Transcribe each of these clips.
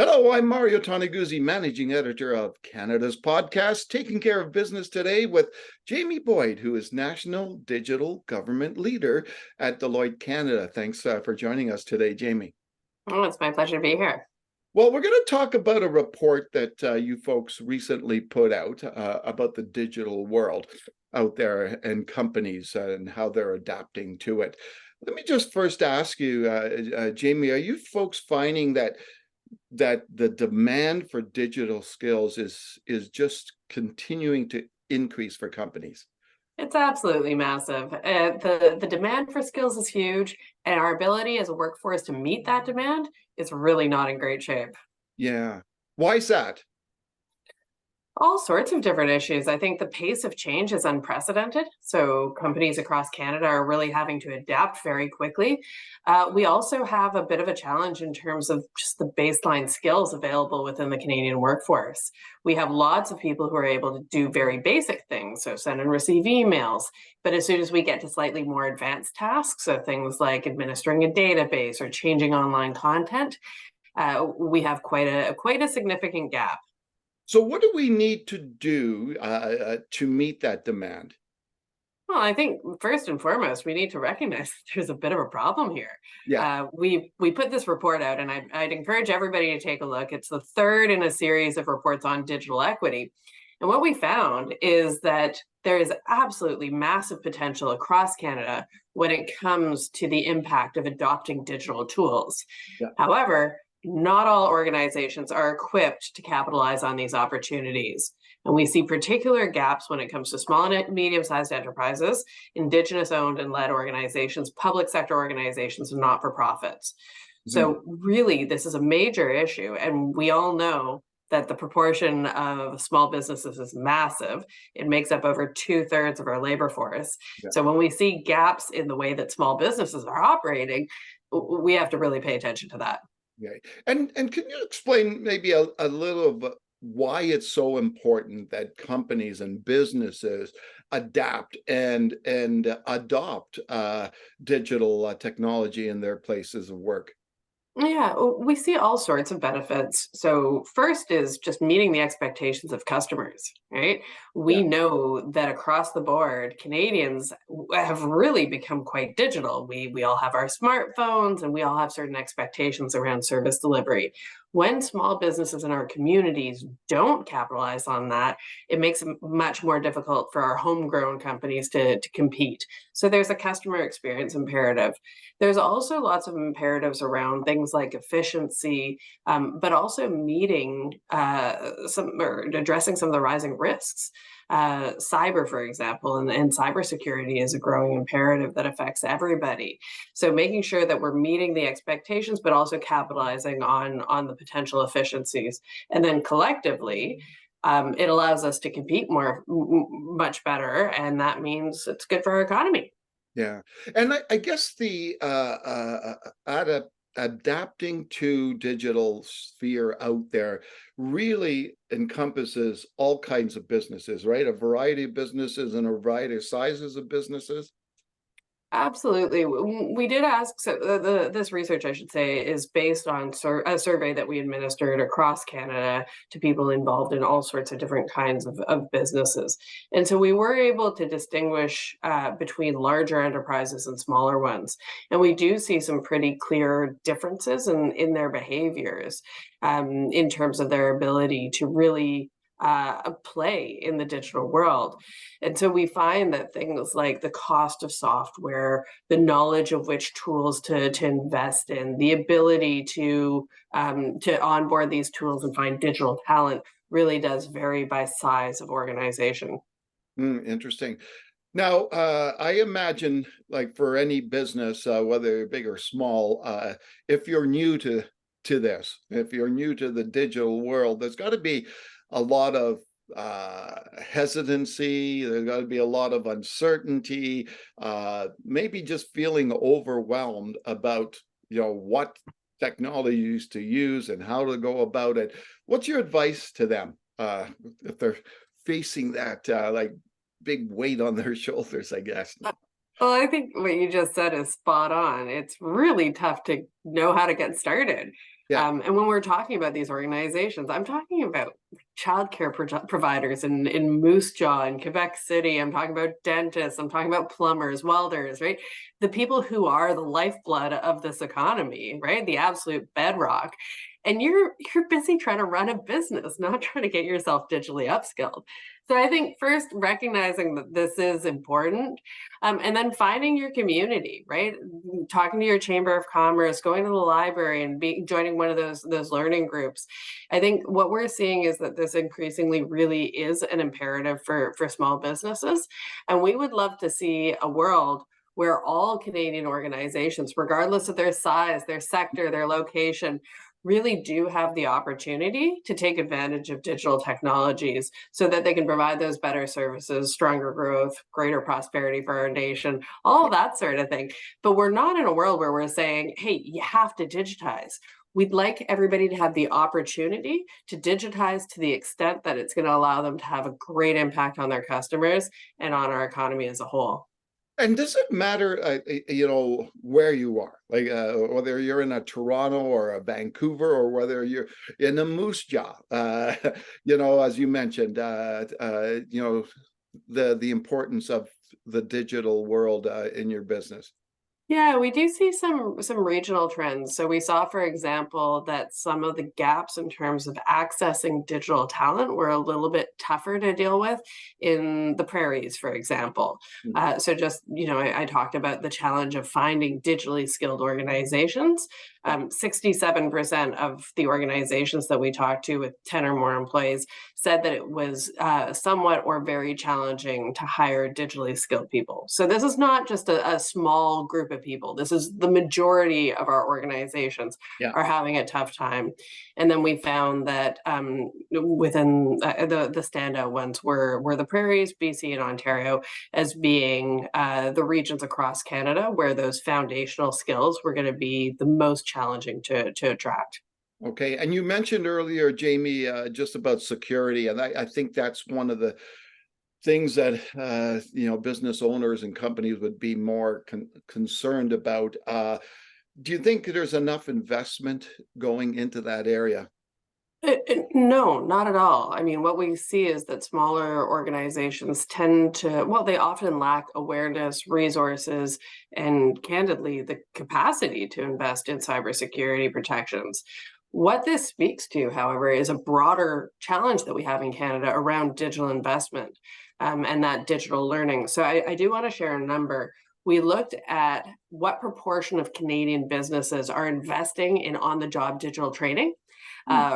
Hello, I'm Mario Toneguzzi, managing editor of Canada's podcast, Taking Care of Business Today with Jaimie Boyd, who is National Digital Government Leader at Deloitte Canada. Thanks for joining us today, Jaimie. Oh, it's my pleasure to be here. Well, we're going to talk about a report that you folks recently put out about the digital world out there and companies and how they're adapting to it. Let me just first ask you, Jaimie, are you folks finding that the demand for digital skills is just continuing to increase for companies? It's absolutely massive. The demand for skills is huge, and our ability as a workforce to meet that demand is really not in great shape. Yeah. Why is that? All sorts of different issues. I think the pace of change is unprecedented. So companies across Canada are really having to adapt very quickly. We also have a bit of a challenge in terms of just the baseline skills available within the Canadian workforce. We have lots of people who are able to do very basic things, so send and receive emails. But as soon as we get to slightly more advanced tasks, so things like administering a database or changing online content, we have quite a significant gap. So what do we need to do to meet that demand? Well, I think first and foremost, we need to recognize that there's a bit of a problem here. Yeah. We put this report out, and I'd encourage everybody to take a look. It's the third in a series of reports on digital equity. And what we found is that there is absolutely massive potential across Canada when it comes to the impact of adopting digital tools. Yeah. However, not all organizations are equipped to capitalize on these opportunities. And we see particular gaps when it comes to small and medium-sized enterprises, Indigenous owned and led organizations, public sector organizations, and not-for-profits. So really, this is a major issue. And we all know that the proportion of small businesses is massive. It makes up over 2/3 of our labor force. Yeah. So when we see gaps in the way that small businesses are operating, we have to really pay attention to that. Okay. And can you explain maybe a little bit why it's so important that companies and businesses adapt and adopt digital technology in their places of work? Yeah, we see all sorts of benefits. So, first is just meeting the expectations of customers, right? Yeah. We know that across the board, Canadians have really become quite digital. We all have our smartphones and we all have certain expectations around service delivery. When small businesses in our communities don't capitalize on that, it makes it much more difficult for our homegrown companies to compete. So, there's a customer experience imperative. There's also lots of imperatives around things like efficiency, but also meeting some or addressing some of the rising risks. Cyber, for example, and cybersecurity is a growing imperative that affects everybody. So making sure that we're meeting the expectations, but also capitalizing on the potential efficiencies, and then collectively. It allows us to compete much better, and that means it's good for our economy. Yeah. And I guess the adapting to digital sphere out there really encompasses all kinds of businesses, right? A variety of businesses and a variety of sizes of businesses. Absolutely. We did ask, so this research, I should say, is based on a survey that we administered across Canada to people involved in all sorts of different kinds of businesses. And so we were able to distinguish between larger enterprises and smaller ones. And we do see some pretty clear differences in their behaviors in terms of their ability to really play in the digital world. And so we find that things like the cost of software, the knowledge of which tools to invest in, the ability to onboard these tools and find digital talent really does vary by size of organization. Interesting. Now, I imagine, like for any business, whether big or small, if you're new to this, if you're new to the digital world, there's got to be a lot of hesitancy. There's got to be a lot of uncertainty, maybe just feeling overwhelmed about what technologies to use and how to go about it. What's your advice to them if they're facing that like big weight on their shoulders, I guess? Well, I think what you just said is spot on. It's really tough to know how to get started. Yeah. And when we're talking about these organizations, I'm talking about childcare providers in Moose Jaw in Quebec City. I'm talking about dentists. I'm talking about plumbers, welders, right? The people who are the lifeblood of this economy, right? The absolute bedrock. And you're busy trying to run a business, not trying to get yourself digitally upskilled. So I think first recognizing that this is important, and then finding your community, right? Talking to your chamber of commerce, going to the library, and joining one of those learning groups. I think what we're seeing is that this increasingly really is an imperative for small businesses, and we would love to see a world where all Canadian organizations, regardless of their size, their sector, their location, really do have the opportunity to take advantage of digital technologies so that they can provide those better services, stronger growth, greater prosperity for our nation, all of that sort of thing. But we're not in a world where we're saying, hey, you have to digitize. We'd like everybody to have the opportunity to digitize to the extent that it's going to allow them to have a great impact on their customers and on our economy as a whole. And does it matter, where you are, like whether you're in a Toronto or a Vancouver, or whether you're in a Moose Jaw, as you mentioned, the importance of the digital world in your business. Yeah, we do see some regional trends. So we saw, for example, that some of the gaps in terms of accessing digital talent were a little bit tougher to deal with in the prairies, for example. Mm. So just, I talked about the challenge of finding digitally skilled organizations. 67% of the organizations that we talked to with 10 or more employees said that it was somewhat or very challenging to hire digitally skilled people. So this is not just a small group of people. This is the majority of our organizations Yeah. are having a tough time. And then we found that within the standout ones were the prairies, BC and Ontario, as being the regions across Canada where those foundational skills were going to be the most challenging to attract. Okay. And you mentioned earlier, Jaimie, just about security. And I think that's one of the things that, business owners and companies would be more concerned about. Do you think there's enough investment going into that area? No, not at all. I mean, what we see is that smaller organizations tend to, well, they often lack awareness, resources, and candidly, the capacity to invest in cybersecurity protections. What this speaks to, however, is a broader challenge that we have in Canada around digital investment and that digital learning. So I do want to share a number. We looked at what proportion of Canadian businesses are investing in on-the-job digital training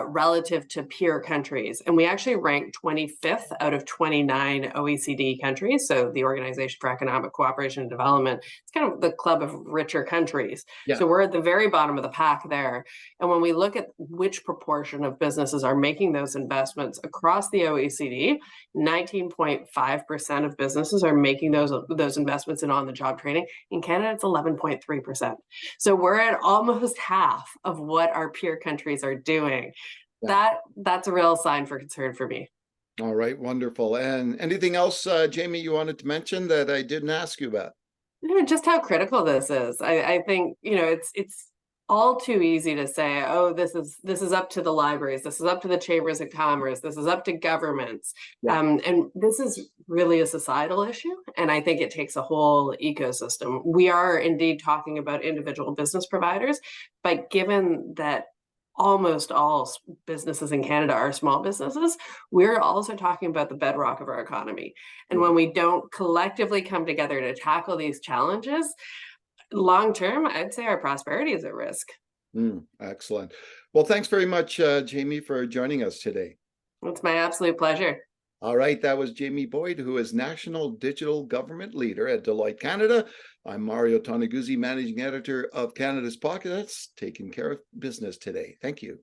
relative to peer countries. And we actually ranked 25th out of 29 OECD countries. So the Organization for Economic Cooperation and Development, it's kind of the club of richer countries. Yeah. So we're at the very bottom of the pack there. And when we look at which proportion of businesses are making those investments across the OECD, 19.5% of businesses are making those investments in on-the-job training. In Canada, it's 11.3%. So we're at almost half of what our peer countries are doing. Yeah. That's a real sign for concern for me. All right. Wonderful. And anything else, Jaimie, you wanted to mention that I didn't ask you about? Just how critical this is. I think, it's all too easy to say, oh, this is up to the libraries, this is up to the chambers of commerce, this is up to governments. Yeah. And this is really a societal issue. And I think it takes a whole ecosystem. We are indeed talking about individual business providers, but given that almost all businesses in Canada are small businesses, we're also talking about the bedrock of our economy. And when we don't collectively come together to tackle these challenges, long term, I'd say our prosperity is at risk. Excellent. Well, thanks very much, Jaimie, for joining us today. It's my absolute pleasure. All right, that was Jaimie Boyd, who is National Digital Government Leader at Deloitte Canada. I'm Mario Toneguzzi, Managing Editor of Canada's Pocket. That's taking care of business today. Thank you.